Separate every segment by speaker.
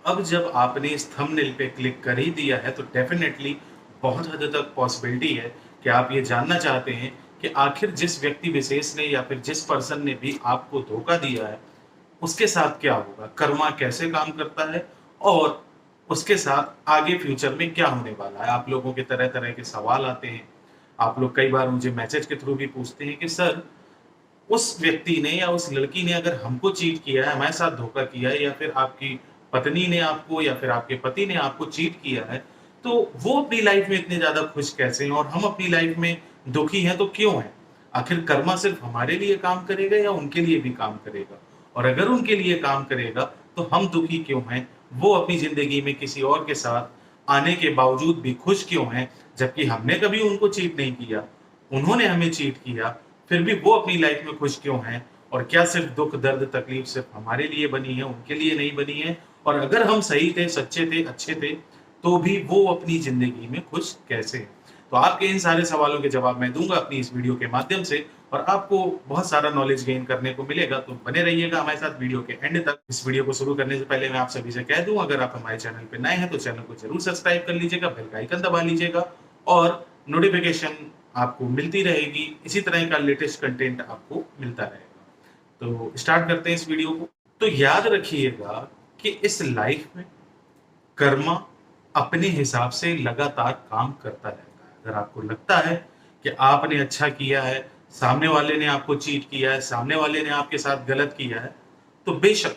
Speaker 1: अब जब आपने इस थंबनेल पे क्लिक कर ही दिया है तो डेफिनेटली बहुत हद तक पॉसिबिलिटी है कि आप ये जानना चाहते हैं कि आखिर जिस व्यक्ति विशेष ने या फिर जिस पर्सन ने भी आपको धोखा दिया है उसके साथ क्या होगा, कर्मा कैसे काम करता है और उसके साथ आगे फ्यूचर में क्या होने वाला है। आप लोगों के तरह तरह के सवाल आते हैं। आप लोग कई बार मुझे मैसेज के थ्रू भी पूछते हैं कि सर, उस व्यक्ति ने या उस लड़की ने अगर हमको चीट किया है, हमारे साथ धोखा किया है, या फिर आपकी पत्नी ने आपको या फिर आपके पति ने आपको चीट किया है, तो वो अपनी लाइफ में इतने ज्यादा खुश कैसे हैं और हम अपनी लाइफ में दुखी हैं तो क्यों हैं? आखिर कर्मा सिर्फ हमारे लिए काम करेगा या उनके लिए भी काम करेगा? और अगर उनके लिए काम करेगा तो हम दुखी क्यों हैं? वो अपनी जिंदगी में किसी और के साथ आने के बावजूद भी खुश क्यों हैं, जबकि हमने कभी उनको चीट नहीं किया, उन्होंने हमें चीट किया, फिर भी वो अपनी लाइफ में खुश क्यों हैं? और क्या सिर्फ दुख दर्द तकलीफ सिर्फ हमारे लिए बनी है, उनके लिए नहीं बनी है? और अगर हम सही थे, सच्चे थे, अच्छे थे, तो भी वो अपनी जिंदगी में खुश कैसे हैं? तो आपके इन सारे सवालों के जवाब मैं दूंगा अपनी इस वीडियो के माध्यम से, और आपको बहुत सारा नॉलेज गेन करने को मिलेगा। तो बने रहिएगा हमारे साथ वीडियो के एंड तक। इस वीडियो को शुरू करने से पहले मैं आप सभी से कह दूं, अगर आप हमारे चैनल पे नए हैं तो चैनल को जरूर सब्सक्राइब कर लीजिएगा, बेल का आइकन दबा लीजिएगा और नोटिफिकेशन आपको मिलती रहेगी। इसी तरह का लेटेस्ट कंटेंट आपको मिलता रहेगा। तो स्टार्ट करते हैं इस वीडियो को। तो याद रखिएगा कि इस लाइफ में कर्मा अपने हिसाब से लगातार काम करता रहता है। अगर आपको लगता है कि आपने अच्छा किया है, सामने वाले ने आपको चीट किया है, सामने वाले ने आपके साथ गलत किया है, तो बेशक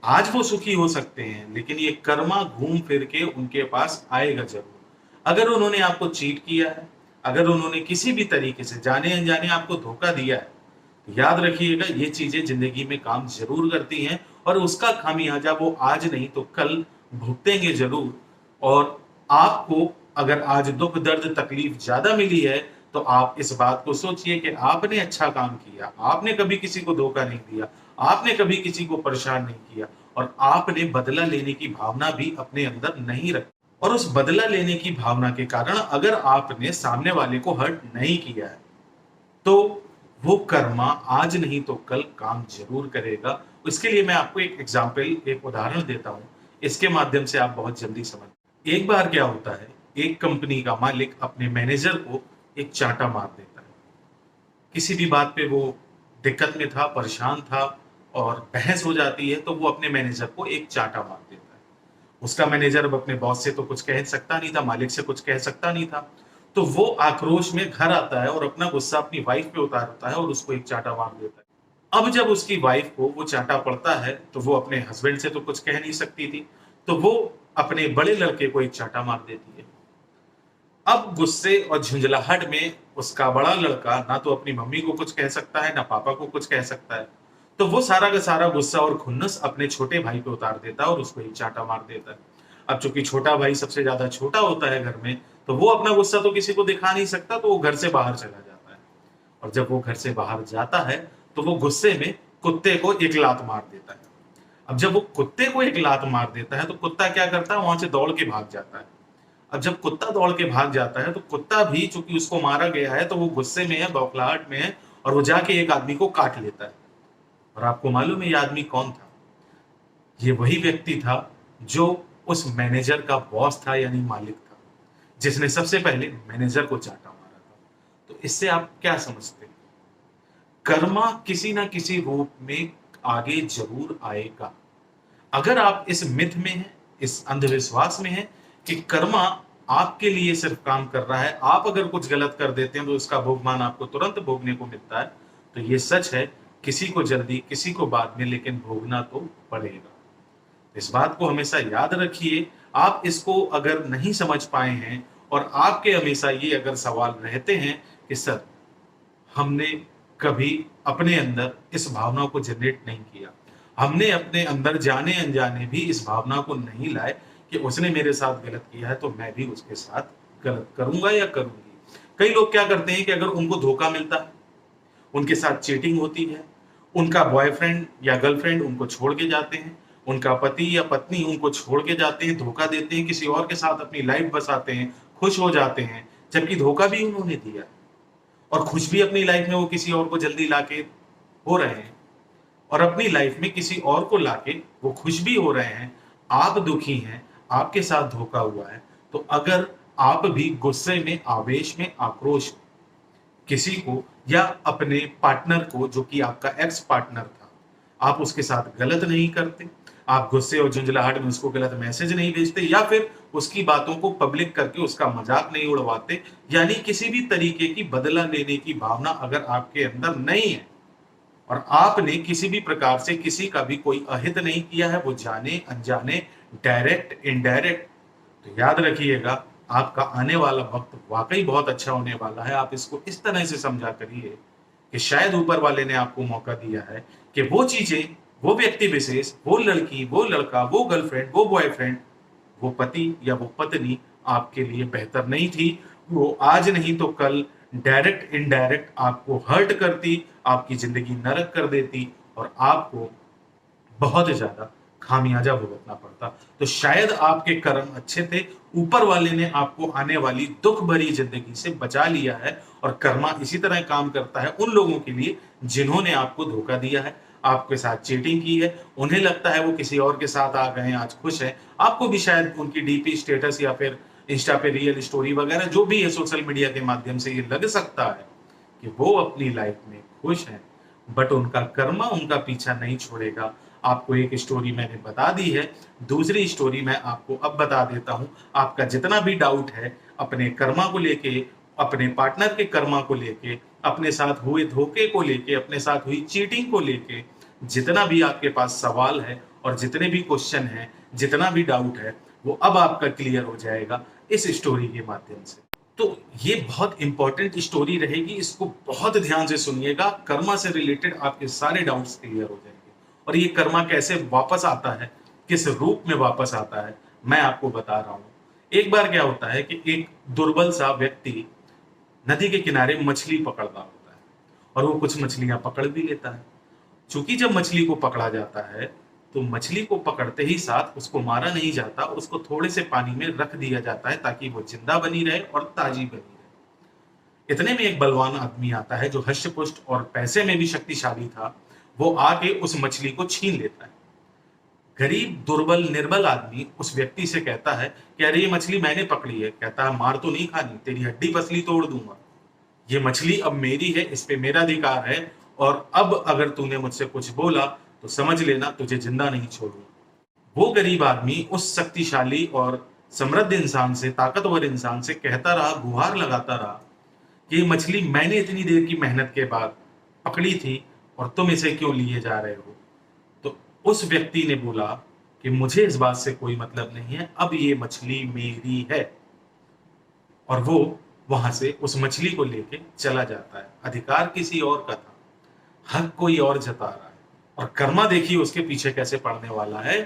Speaker 1: आज वो सुखी हो सकते हैं, लेकिन ये कर्मा घूम फिर के उनके पास आएगा जरूर। अगर उन्होंने आपको चीट किया है, अगर उन्होंने किसी भी तरीके से जाने अनजाने आपको धोखा दिया है, तो याद रखिएगा ये चीजें जिंदगी में काम जरूर करती हैं और उसका खामियाजा वो आज नहीं तो कल भुगतेंगे जरूर। और आपको अगर आज दुख दर्द तकलीफ ज्यादा मिली है, तो आप इस बात को सोचिए कि आपने अच्छा काम किया, आपने कभी किसी को धोखा नहीं दिया, आपने कभी किसी को परेशान नहीं किया, और आपने बदला लेने की भावना भी अपने अंदर नहीं रखी। और उस बदला लेने की भावना के कारण अगर आपने सामने वाले को हर्ट नहीं किया है, तो वो कर्मा आज नहीं तो कल काम जरूर करेगा। इसके लिए मैं आपको एक एग्जाम्पल, एक उदाहरण देता हूं, इसके माध्यम से आप बहुत जल्दी समझ। एक बार क्या होता है, एक कंपनी का मालिक अपने मैनेजर को एक चांटा मार देता है। किसी भी बात पे वो दिक्कत में था, परेशान था, और बहस हो जाती है तो वो अपने मैनेजर को एक चांटा मार देता है। उसका मैनेजर अब अपने बॉस से तो कुछ कह सकता नहीं था, मालिक से कुछ कह सकता नहीं था, तो वो आक्रोश में घर आता है और अपना गुस्सा अपनी वाइफ पे उतारता है और उसको एक चांटा मार देता है। अब जब उसकी वाइफ को वो चांटा पड़ता है तो वो अपने हस्बैंड से तो कुछ कह नहीं सकती थी, तो वो अपने बड़े लड़के को एक चांटा मार देती है। अब गुस्से और झुंझलाहट में उसका बड़ा लड़का ना तो अपनी मम्मी को कुछ कह सकता है, ना पापा को कुछ कह सकता है, तो वो सारा का सारा गुस्सा और खुन्नस अपने छोटे भाई पे उतार देता है और उसको एक चांटा मार देता है। अब चूंकि छोटा भाई सबसे ज्यादा छोटा होता है घर में, तो वो अपना गुस्सा तो किसी को दिखा नहीं सकता, तो वो घर से बाहर चला जाता है। और जब वो घर से बाहर जाता है तो वो गुस्से में कुत्ते को एक लात मार देता है। अब जब वो कुत्ते को एक लात मार देता है तो कुत्ता क्या करता है, वहां से दौड़ के भाग जाता है। अब जब कुत्ता दौड़ के भाग जाता है तो कुत्ता भी चूंकि उसको मारा गया है तो वो गुस्से में है, बौखलाहट में है, और वो जाके एक आदमी को काट लेता है। और आपको मालूम है ये आदमी कौन था? ये वही व्यक्ति था जो उस मैनेजर का बॉस था, यानी मालिक था, जिसने सबसे पहले मैनेजर को चांटा मारा था। तो इससे आप क्या समझते हैं? कर्मा किसी ना किसी रूप में आगे जरूर आएगा। अगर आप इस मिथ में हैं, इस अंधविश्वास में हैं कि कर्मा आपके लिए सिर्फ काम कर रहा है, आप अगर कुछ गलत कर देते हैं तो उसका भोगमान आपको तुरंत भोगने को मिलता है, तो ये सच है, किसी को जल्दी किसी को बाद में, लेकिन भोगना तो पड़ेगा। इस बात को हमेशा याद रखिए। आप इसको अगर नहीं समझ पाए हैं और आपके हमेशा ये अगर सवाल रहते हैं कि सर, हमने कभी अपने अंदर इस भावना को जनरेट नहीं किया, हमने अपने अंदर जाने अनजाने भी इस भावना को नहीं लाए कि उसने मेरे साथ गलत किया है तो मैं भी उसके साथ गलत करूंगा या करूंगी। कई लोग क्या करते हैं कि अगर उनको धोखा मिलता है, उनके साथ चीटिंग होती है, उनका बॉयफ्रेंड या गर्लफ्रेंड उनको छोड़ के जाते हैं, उनका पति या पत्नी उनको छोड़ के जाते हैं, धोखा देते हैं, किसी और के साथ अपनी लाइफ बसाते हैं, खुश हो जाते हैं, जबकि धोखा भी उन्होंने दिया है, और खुश भी अपनी लाइफ में वो किसी और को जल्दी लाके हो रहे हैं, और अपनी लाइफ में किसी और को लाके वो खुश भी हो रहे हैं। आप दुखी हैं, आपके साथ धोखा हुआ है, तो अगर आप भी गुस्से में, आवेश में, आक्रोश में किसी को या अपने पार्टनर को, जो कि आपका एक्स पार्टनर था, आप उसके साथ गलत नहीं करते, आप गुस्से और झुंझलाहट में उसको गलत मैसेज नहीं भेजते या फिर उसकी बातों को पब्लिक करके उसका मजाक नहीं उड़वाते, यानी किसी भी तरीके की बदला लेने की भावना अगर आपके अंदर नहीं है और आपने किसी भी प्रकार से किसी का भी कोई अहित नहीं किया है, वो जाने अनजाने, डायरेक्ट इनडायरेक्ट, तो याद रखिएगा आपका आने वाला वक्त वाकई बहुत अच्छा होने वाला है। आप इसको इस तरह से समझा करिए कि शायद ऊपर वाले ने आपको मौका दिया है कि वो चीजें, वो व्यक्ति विशेष, वो लड़की, वो लड़का, वो गर्लफ्रेंड, वो बॉयफ्रेंड, वो पति या वो पत्नी आपके लिए बेहतर नहीं थी। वो आज नहीं तो कल डायरेक्ट इनडायरेक्ट आपको हर्ट करती, आपकी जिंदगी नरक कर देती और आपको बहुत ज्यादा खामियाजा भुगतना पड़ता। तो शायद आपके कर्म अच्छे थे, ऊपर वाले ने आपको आने वाली दुख भरी जिंदगी से बचा लिया है और कर्मा इसी तरह काम करता है उन लोगों के लिए जिन्होंने आपको धोखा दिया है, आपके साथ चीटिंग की है, उन्हें लगता है वो किसी और के साथ आ गए हैं, आज खुश हैं। आपको भी शायद उनकी डीपी स्टेटस या फिर इंस्टा पे रियल स्टोरी वगैरह जो भी है सोशल मीडिया के माध्यम से ये लग सकता है कि वो अपनी लाइफ में खुश हैं, बट उनका कर्मा उनका पीछा नहीं छोड़ेगा। आपको एक स्टोरी मैंने बता दी है, दूसरी स्टोरी मैं आपको अब बता देता हूं। आपका जितना भी डाउट है अपने कर्मा को लेके, अपने पार्टनर के कर्मा को लेके, अपने साथ हुए धोखे को लेके, अपने साथ हुई चीटिंग को लेके, जितना भी आपके पास सवाल है और जितने भी क्वेश्चन है, जितना भी डाउट है, वो अब आपका क्लियर हो जाएगा इस स्टोरी के माध्यम से। तो ये बहुत इंपॉर्टेंट स्टोरी रहेगी, इसको बहुत ध्यान से सुनिएगा। कर्मा से रिलेटेड आपके सारे डाउट्स क्लियर हो जाएंगे और ये कर्मा कैसे वापस आता है, किस रूप में वापस आता है, मैं आपको बता रहा हूं। एक बार क्या होता है कि एक दुर्बल सा व्यक्ति नदी के किनारे मछली पकड़ रहा होता है और वो कुछ मछलियां पकड़ भी लेता है। चूंकि जब मछली को पकड़ा जाता है तो मछली को पकड़ते ही साथ उसको मारा नहीं जाता, उसको थोड़े से पानी में रख दिया जाता है ताकि वो जिंदा बनी रहे और ताजी बनी रहे। इतने में एक बलवान आदमी आता है जो हष्ट-पुष्ट और पैसे में भी शक्तिशाली था। वो आके उस मछली को छीन लेता है। गरीब, दुर्बल, निर्बल आदमी उस व्यक्ति से कहता है कि अरे ये मछली मैंने पकड़ी है। कहता है मार तो नहीं खानी, तेरी हड्डी पसली तोड़ दूंगा। ये मछली अब मेरी है, इस पे मेरा अधिकार है और अब अगर तूने मुझसे कुछ बोला तो समझ लेना तुझे जिंदा नहीं छोड़ूंगा। वो गरीब आदमी उस शक्तिशाली और समृद्ध इंसान से, ताकतवर इंसान से कहता रहा, गुहार लगाता रहा कि ये मछली मैंने इतनी देर की मेहनत के बाद पकड़ी थी और तुम इसे क्यों लिए जा रहे हो। तो उस व्यक्ति ने बोला कि मुझे इस बात से कोई मतलब नहीं है, अब ये मछली मेरी है। और वो वहां से उस मछली को लेके चला जाता है। अधिकार किसी और का था, हक कोई और जता रहा है और कर्मा देखिए उसके पीछे कैसे पड़ने वाला है।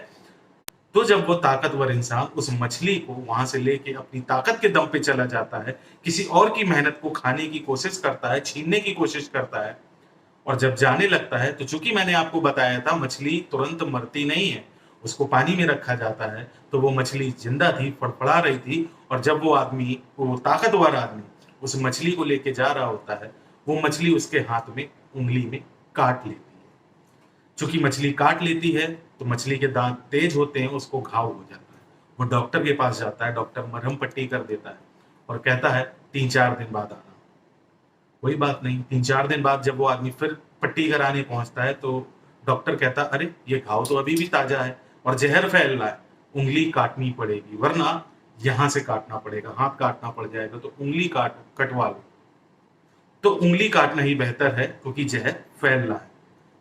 Speaker 1: तो जब वो ताकतवर इंसान उस मछली को वहां से लेके अपनी ताकत के दम पे चला जाता है, किसी और की मेहनत को खाने की कोशिश करता है, छीनने की कोशिश करता है और जब जाने लगता है, तो चूंकि मैंने आपको बताया था मछली तुरंत मरती नहीं है, उसको पानी में रखा जाता है, तो वो मछली जिंदा थी, फड़फड़ा रही थी और जब वो आदमी, वो ताकतवर आदमी उस मछली को लेके जा रहा होता है, वो मछली उसके हाथ में, उंगली में काट लेती है। चूंकि मछली काट लेती है तो मछली के दांत तेज होते हैं, उसको घाव हो जाता है। वो डॉक्टर के पास जाता है, डॉक्टर मरहम पट्टी कर देता है और कहता है 3-4 दिन बाद आना। कोई बात नहीं, 3-4 दिन बाद जब वो आदमी फिर पट्टी कराने पहुंचता है तो डॉक्टर कहता है अरे ये घाव तो अभी भी ताजा है और जहर फैल रहा है, उंगली काटनी पड़ेगी वरना यहां से काटना पड़ेगा, हाथ काटना पड़ जाएगा, तो उंगली कटवा लो। तो उंगली काटना ही बेहतर है क्योंकि जहर फैल रहा है।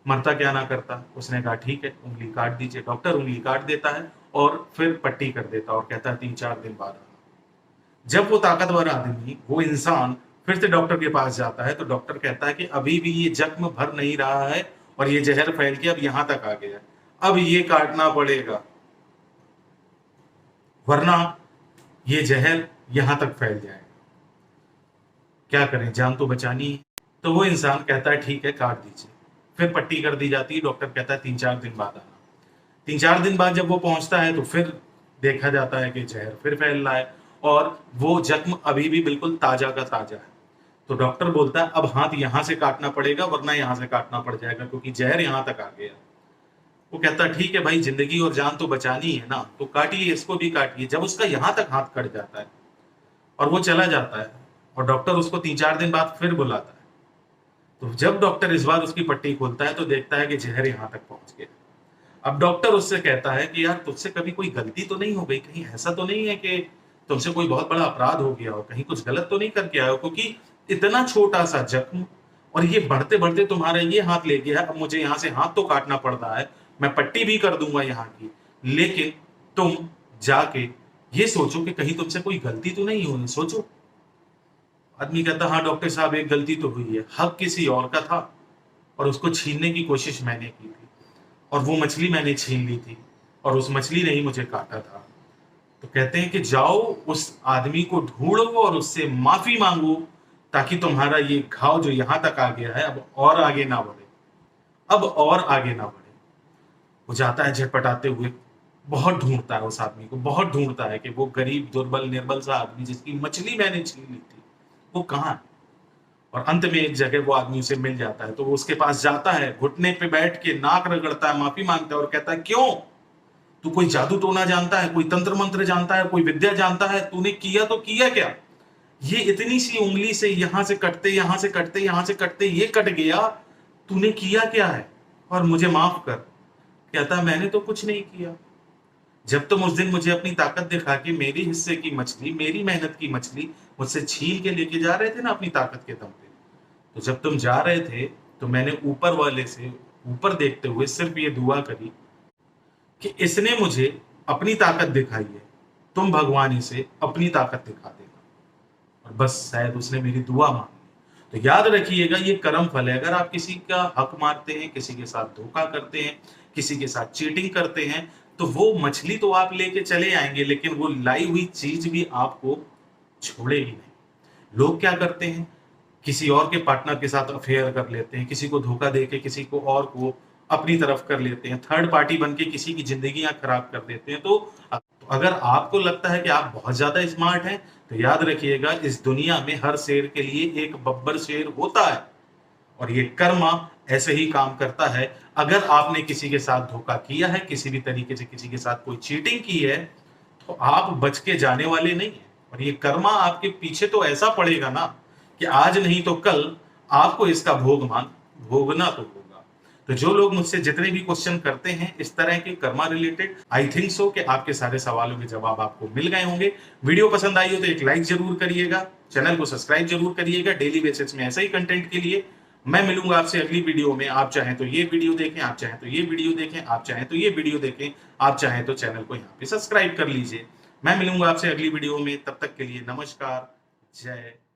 Speaker 1: मरता क्या ना करता, उसने कहा ठीक है उंगली काट दीजिए। डॉक्टर उंगली काट देता है और फिर पट्टी कर देता है और कहता है 3-4 दिन बाद आना। जब वो ताकतवर आदमी, वो इंसान फिर से डॉक्टर के पास जाता है तो डॉक्टर कहता है कि अभी भी ये जख्म भर नहीं रहा है और ये जहर फैल के अब यहां तक आ गया है, अब ये काटना पड़ेगा वरना ये जहर यहां तक फैल जाएगा। क्या करें, जान तो बचानी है। तो वो इंसान कहता है ठीक है काट दीजिए। फिर पट्टी कर दी जाती है, डॉक्टर कहता है 3-4 दिन बाद आना। 3-4 दिन बाद जब वो पहुंचता है तो फिर देखा जाता है कि जहर फिर फैल रहा है और वो जख्म अभी भी बिल्कुल ताजा का ताजा है। तो डॉक्टर बोलता है अब हाथ यहां से काटना पड़ेगा वरना यहां से काटना पड़ जाएगा क्योंकि जहर यहां तक आ गया। वो कहता ठीक है भाई, जिंदगी और जान तो बचानी है ना, तो काटिए, इसको भी काटिए। जब उसका यहाँ तक हाथ कट जाता है और वो चला जाता है, और डॉक्टर उसको 3-4 दिन बाद फिर बुलाता है, तो जब डॉक्टर इस बार उसकी पट्टी खोलता है तो देखता है कि जहर यहाँ तक पहुंच गया। अब डॉक्टर उससे कहता है कि यार तुझसे कभी कोई गलती तो नहीं हो गई, कहीं ऐसा तो नहीं है कि तुमसे कोई बहुत बड़ा अपराध हो गया हो, कहीं कुछ गलत तो नहीं करके आए हो, क्योंकि इतना छोटा सा जख्म और ये बढ़ते बढ़ते तुम्हारा ये हाथ ले गया, अब मुझे यहाँ से हाथ तो काटना पड़ रहा है, मैं पट्टी भी कर दूंगा यहाँ की, लेकिन तुम जाके ये सोचो कि कहीं तुमसे कोई गलती तो नहीं हुई, सोचो। आदमी कहता हाँ डॉक्टर साहब, एक गलती तो हुई है, हक किसी और का था और उसको छीनने की कोशिश मैंने की थी, और वो मछली मैंने छीन ली थी और उस मछली ने ही मुझे काटा था। तो कहते हैं कि जाओ उस आदमी को ढूंढो और उससे माफी मांगो, ताकि तुम्हारा ये घाव जो यहां तक आ गया है अब और आगे ना बढ़े, अब और आगे ना बढ़े। वो जाता है झटपटाते हुए, बहुत ढूंढता है उस आदमी को, बहुत ढूंढता है कि वो गरीब दुर्बल निर्बल सा आदमी जिसकी मछली मैंने छीन ली थी वो कहाँ है। और अंत में एक जगह वो आदमी उसे मिल जाता है, तो वो उसके पास जाता है, घुटने पे बैठ के नाक रगड़ता है, माफी मांगता है और कहता है क्यों, तू कोई जादू टोना जानता है, कोई तंत्र मंत्र जानता है, कोई विद्या जानता है, तूने किया तो किया क्या, ये इतनी सी उंगली से यहां से कटते यहां से कटते यहां से कटते ये कट गया, तूने किया क्या है, और मुझे माफ कर। कहता मैंने तो कुछ नहीं किया, जब तुम उस दिन मुझे अपनी ताकत दिखा के मेरी हिस्से की मछली, मेरी मेहनत की मछली मुझसे छीन के लेके जा रहे थे ना अपनी ताकत के दम पे, तो जब तुम जा रहे थे तो मैंने ऊपर वाले से ऊपर देखते हुए सिर्फ ये दुआ करी कि इसने मुझे अपनी ताकत दिखाई है, तुम भगवान इसे अपनी ताकत दिखा देना, और बस शायद उसने मेरी दुआ मांगी। तो याद रखिएगा ये कर्म फल है। अगर आप किसी का हक मारते हैं, किसी के साथ धोखा करते हैं, किसी के साथ चीटिंग करते हैं, तो वो मछली तो आप लेके चले आएंगे, लेकिन वो लाई हुई चीज भी आपको छोड़ेगी नहीं। लोग क्या करते हैं, किसी और के पार्टनर के साथ अफेयर कर लेते हैं, किसी को धोखा दे के किसी को और को अपनी तरफ कर लेते हैं, थर्ड पार्टी बन के किसी की जिंदगियां खराब कर देते हैं। तो अगर आपको लगता है कि आप बहुत ज्यादा स्मार्ट हैं, तो याद रखिएगा इस दुनिया में हर शेर के लिए एक बब्बर शेर होता है, और ये कर्मा ऐसे ही काम करता है। अगर आपने किसी के साथ धोखा किया है, किसी भी तरीके से किसी के साथ कोई चीटिंग की है, तो आप बच के जाने वाले नहीं है, और ये कर्मा आपके पीछे तो ऐसा पड़ेगा ना कि आज नहीं तो कल आपको इसका भोगना तो होगा। तो जो लोग मुझसे जितने भी क्वेश्चन करते हैं इस तरह के Karma related, I think so कि आपके सारे सवालों के जवाब आपको मिल गए होंगे। वीडियो पसंद आई हो तो एक लाइक जरूर करिएगा, चैनल को सब्सक्राइब जरूर करिएगा डेली बेसिस में ऐसे ही कंटेंट के लिए। मैं मिलूंगा आपसे अगली वीडियो में। आप चाहें तो ये वीडियो देखें, आप चाहें तो ये वीडियो देखें, आप चाहें तो ये वीडियो देखें, आप चाहें तो चैनल को यहाँ पे सब्सक्राइब कर लीजिए। मैं मिलूंगा आपसे अगली वीडियो में, तब तक के लिए नमस्कार, जय